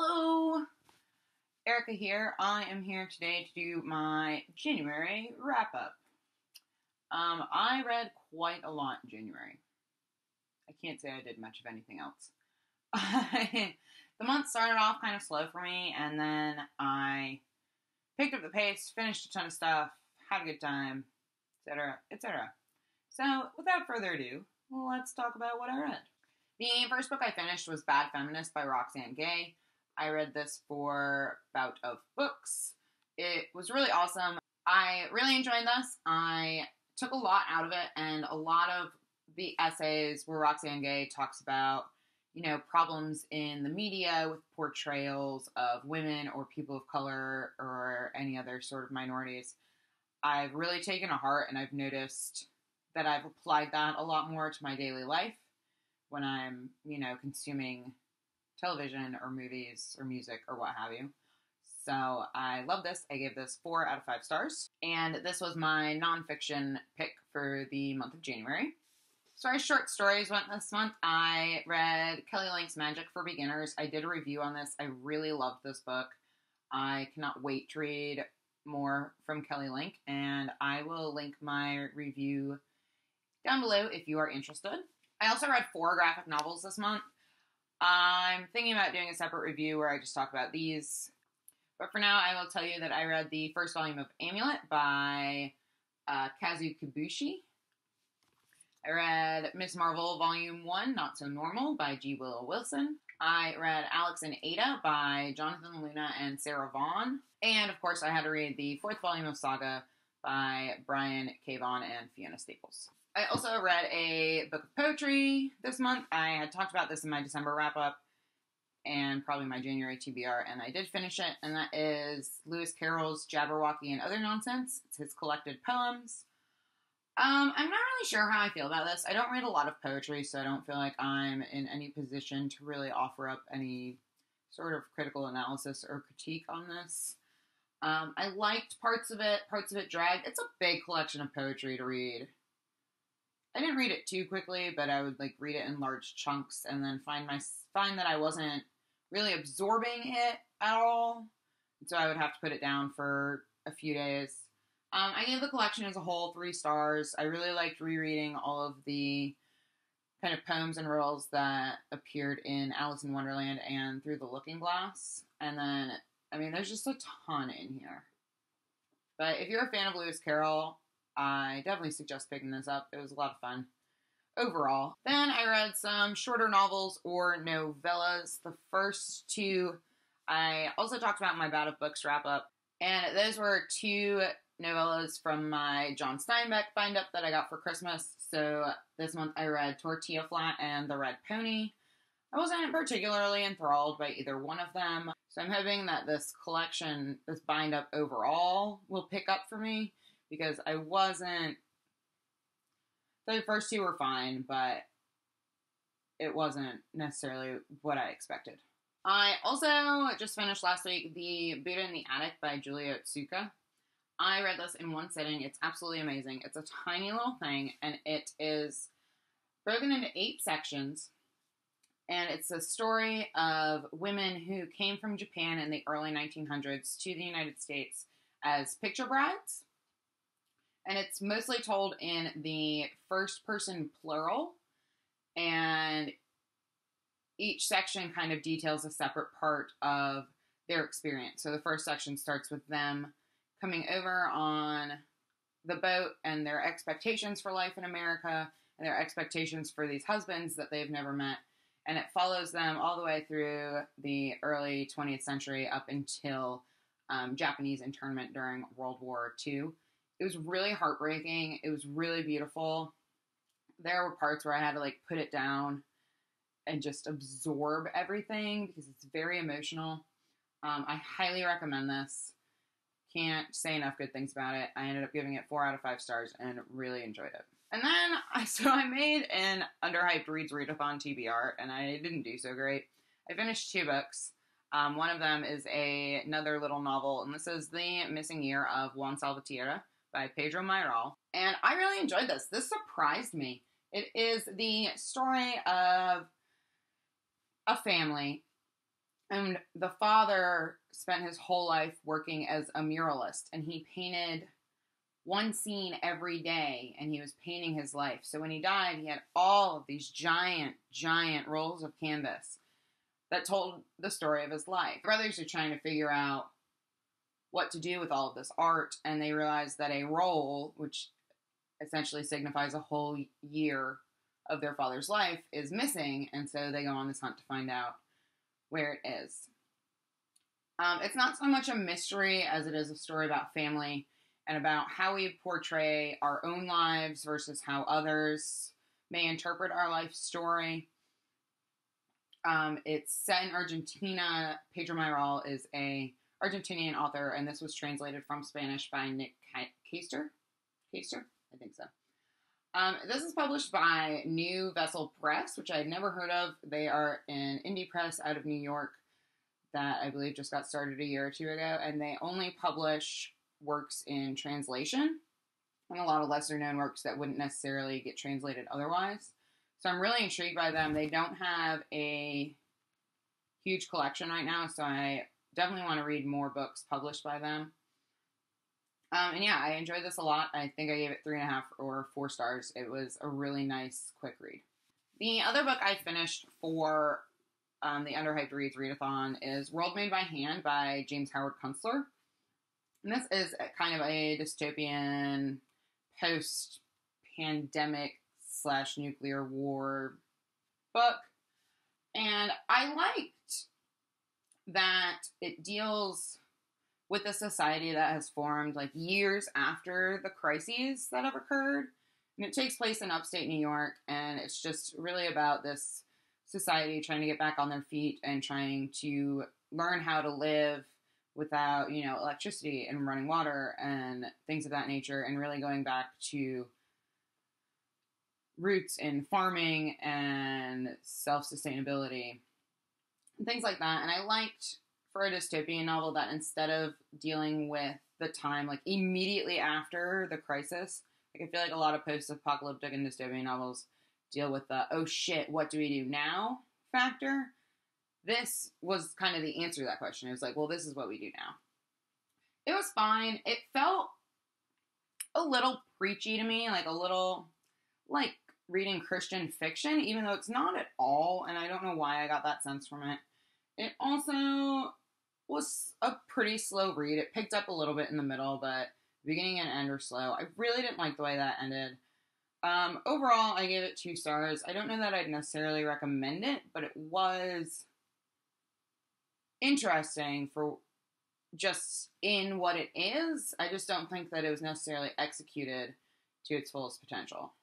Hello! Erica here. I am here today to do my January wrap-up. I read quite a lot in January. I can't say I did much of anything else. The month started off kind of slow for me, and then I picked up the pace, finished a ton of stuff, had a good time, etc., etc. So, without further ado, let's talk about what I read. The first book I finished was Bad Feminist by Roxane Gay. I read this for Bout of Books. It was really awesome. I really enjoyed this. I took a lot out of it, and a lot of the essays where Roxane Gay talks about, problems in the media with portrayals of women or people of color or any other sort of minorities. I've really taken to heart, and I've noticed that I've applied that a lot more to my daily life when I'm, consuming television or movies or music or what have you. So I love this. I gave this 4 out of 5 stars. And this was my nonfiction pick for the month of January. As far as short stories went this month, I read Kelly Link's Magic for Beginners. I did a review on this. I really loved this book. I cannot wait to read more from Kelly Link, and I will link my review down below if you are interested. I also read 4 graphic novels this month. I'm thinking about doing a separate review where I just talk about these. But for now, I will tell you that I read the first volume of Amulet by Kazuo Kibuishi. I read Miss Marvel Volume 1, Not So Normal by G. Willow Wilson. I read Alex and Ada by Jonathan Luna and Sarah Vaughn. And, of course, I had to read the 4th volume of Saga by Brian K. Vaughan and Fiona Staples. I also read a book of poetry this month. I had talked about this in my December wrap-up and probably my January TBR, and I did finish it, and that is Lewis Carroll's Jabberwocky and Other Nonsense. It's his collected poems. I'm not really sure how I feel about this. I don't read a lot of poetry, so I don't feel like I'm in any position to really offer up any sort of critical analysis or critique on this. I liked parts of it dragged. It's a big collection of poetry to read. I didn't read it too quickly, but I would read it in large chunks and then find that I wasn't really absorbing it at all. So I would have to put it down for a few days. I gave the collection as a whole 3 stars. I really liked rereading all of the kind of poems and riddles that appeared in Alice in Wonderland and Through the Looking Glass. And then, there's just a ton in here. But if you're a fan of Lewis Carroll, I definitely suggest picking this up. It was a lot of fun overall. Then I read some shorter novels or novellas. The first 2 I also talked about in my Bout of Books wrap-up. And those were 2 novellas from my John Steinbeck bind-up that I got for Christmas. So this month I read Tortilla Flat and The Red Pony. I wasn't particularly enthralled by either one of them. So I'm hoping that this collection, this bind-up overall, will pick up for me. Because I wasn't... The first 2 were fine, but it wasn't necessarily what I expected. I also just finished last week the Buddha in the Attic by Julia Otsuka. I read this in one sitting. It's absolutely amazing. It's a tiny little thing, and it is broken into 8 sections. And it's a story of women who came from Japan in the early 1900s to the United States as picture brides. And it's mostly told in the first person plural. And each section kind of details a separate part of their experience. So the first section starts with them coming over on the boat and their expectations for life in America and their expectations for these husbands that they've never met. And it follows them all the way through the early 20th century up until Japanese internment during World War II. It was really heartbreaking. It was really beautiful. There were parts where I had to put it down and just absorb everything because it's very emotional. I highly recommend this. Can't say enough good things about it. I ended up giving it 4 out of 5 stars and really enjoyed it. And then, I made an underhyped Reads Readathon TBR, and I didn't do so great. I finished 2 books. One of them is another little novel, and this is The Missing Year of Juan Salvatierra by Pedro Mairal. And I really enjoyed this. This surprised me. It is the story of a family And the father spent his whole life working as a muralist, and he painted one scene every day, and he was painting his life. So when he died, he had all of these giant, giant rolls of canvas that told the story of his life. The brothers are trying to figure out what to do with all of this art, and they realize that a roll, which essentially signifies a whole year of their father's life, is missing, and so they go on this hunt to find out where it is. It's not so much a mystery as it is a story about family and about how we portray our own lives versus how others may interpret our life story. It's set in Argentina. Pedro Mairal is a Argentinian author, and this was translated from Spanish by Nick Caster? Caster? I think so. This is published by New Vessel Press, which I had never heard of. They are an indie press out of New York that I believe just got started a year or two ago, and they only publish works in translation and a lot of lesser known works that wouldn't necessarily get translated otherwise. So I'm really intrigued by them. They don't have a huge collection right now, so I definitely want to read more books published by them. And yeah, I enjoyed this a lot. I think I gave it 3.5 or 4 stars. It was a really nice, quick read. The other book I finished for the Underhyped Reads Readathon is World Made by Hand by James Howard Kunstler. And this is kind of a dystopian, post-pandemic / nuclear war book. And I liked that it deals with a society that has formed like years after the crises that have occurred. And it takes place in upstate New York, and it's just really about this society trying to get back on their feet and trying to learn how to live without, electricity and running water and things of that nature, and really going back to roots in farming and self-sustainability and things like that. And I liked, for a dystopian novel, that instead of dealing with the time like immediately after the crisis, like I feel like a lot of post-apocalyptic and dystopian novels deal with the oh shit, what do we do now factor. This was kind of the answer to that question. It was like, well, this is what we do now. It was fine. It felt a little preachy to me, like a little like reading Christian fiction, even though it's not at all, and I don't know why I got that sense from it. It also was a pretty slow read. It picked up a little bit in the middle, but beginning and end are slow. I really didn't like the way that ended. Overall, I gave it 2 stars. I don't know that I'd necessarily recommend it, but it was interesting for just in what it is. I just don't think that it was necessarily executed to its fullest potential.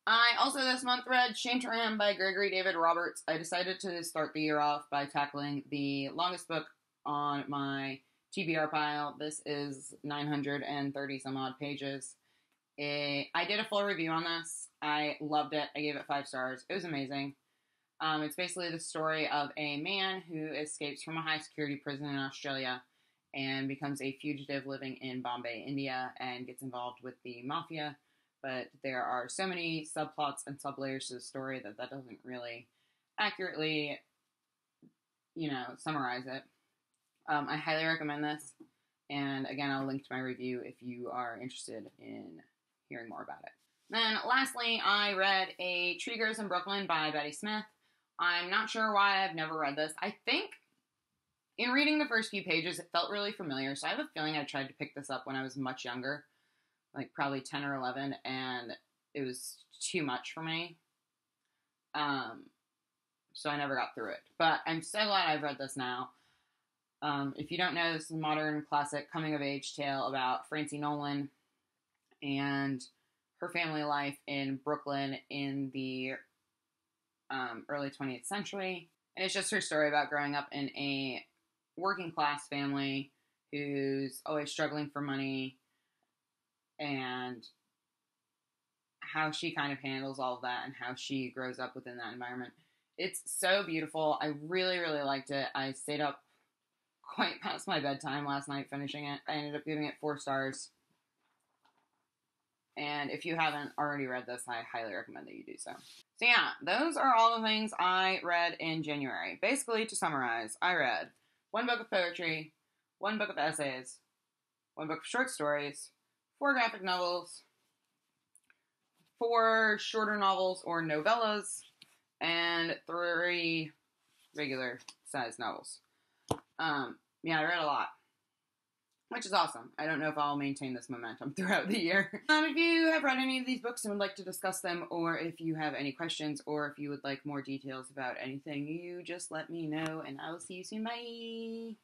I also this month read Shame to Ram by Gregory David Roberts. I decided to start the year off by tackling the longest book on my TBR pile. This is 930 some odd pages. I did a full review on this. I loved it. I gave it 5 stars. It was amazing. It's basically the story of a man who escapes from a high security prison in Australia and becomes a fugitive living in Bombay, India, and gets involved with the mafia. But there are so many subplots and sublayers to the story that doesn't really accurately, summarize it. I highly recommend this. And again, I'll link to my review if you are interested in hearing more about it. Then lastly, I read A Tree Grows in Brooklyn by Betty Smith. I'm not sure why I've never read this. I think in reading the first few pages, it felt really familiar. So I have a feeling I tried to pick this up when I was much younger, like probably 10 or 11, and it was too much for me. So I never got through it. But I'm so glad I've read this now. If you don't know, this is a modern classic coming-of-age tale about Francie Nolan and her family life in Brooklyn in the early 20th century. And it's just her story about growing up in a working-class family who's always struggling for money and how she kind of handles all of that and how she grows up within that environment. It's so beautiful. I really, really liked it. I stayed up quite past my bedtime last night finishing it. I ended up giving it 4 stars. And if you haven't already read this, I highly recommend that you do so. So yeah, those are all the things I read in January. Basically, to summarize, I read 1 book of poetry, 1 book of essays, 1 book of short stories, 4 graphic novels, 4 shorter novels or novellas, and 3 regular sized novels. Yeah, I read a lot, which is awesome. I don't know if I'll maintain this momentum throughout the year. If you have read any of these books and would like to discuss them, or if you have any questions, or if you would like more details about anything, you just let me know, and I will see you soon. Bye!